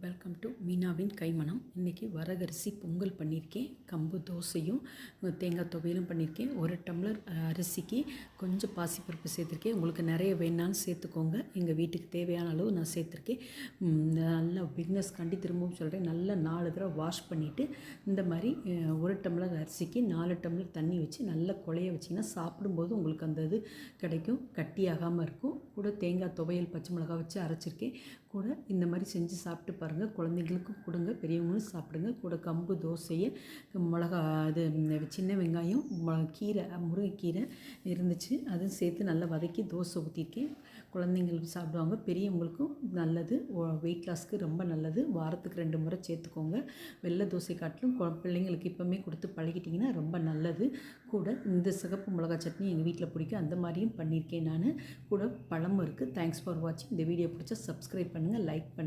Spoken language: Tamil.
Welcome to மீனாவின் கைமணம். இன்றைக்கி வரகரிசி பொங்கல் பண்ணியிருக்கேன். கம்பு தோசையும் தேங்காய் துவையலும் பண்ணியிருக்கேன். 1 டம்ளர் அரிசிக்கு கொஞ்சம் பாசிப்பருப்பு சேர்த்துருக்கேன். உங்களுக்கு நிறைய வேணாலும் சேர்த்துக்கோங்க. எங்கள் வீட்டுக்கு தேவையான அளவு நான் சேர்த்துருக்கேன். நல்லா பிக்னஸ்காண்டி திரும்பவும் சொல்கிறேன், நல்லா 4 தடவை வாஷ் பண்ணிவிட்டு இந்த மாதிரி 1 டம்ளர் அரிசிக்கு 4 டம்ளர் தண்ணி வச்சு நல்லா குழைய வச்சிங்கன்னா சாப்பிடும்போது உங்களுக்கு அந்த இது கிடைக்கும், கட்டியாகாமல் இருக்கும். கூட தேங்காய் துவையல் பச்சை மிளகாய் வச்சு அரைச்சிருக்கேன். கூட இந்த மாதிரி செஞ்சு சாப்பிட்டு பாருங்கள். குழந்தைங்களுக்கும் கொடுங்க, பெரியவங்களும் சாப்பிடுங்க. கூட கம்பு தோசையை மிளகா இது சின்ன வெங்காயம் கீரை முருங்கைக்கீரை இருந்துச்சு, அதுவும் சேர்த்து நல்லா வதக்கி தோசை ஊற்றிருக்கேன். குழந்தைங்களுக்கு சாப்பிடுவாங்க, பெரியவங்களுக்கும் நல்லது, வெயிட் லாஸ்க்கு ரொம்ப நல்லது. வாரத்துக்கு 2 முறை சேர்த்துக்கோங்க. வெள்ளை தோசை காட்டிலும் பிள்ளைங்களுக்கு இப்போவுமே கொடுத்து பழகிட்டிங்கன்னா ரொம்ப நல்லது. கூட இந்த சிகப்பு மிளகாய் சட்னி எங்கள் வீட்டில் பிடிக்கும், அந்த மாதிரியும் பண்ணியிருக்கேன் நான். கூட பழமும் இருக்குது. தேங்க்ஸ் ஃபார் வாட்சிங். இந்த வீடியோ பிடிச்சா சப்ஸ்கிரைப் பண்ணுங்கள், லைக் பண்ணுங்கள்.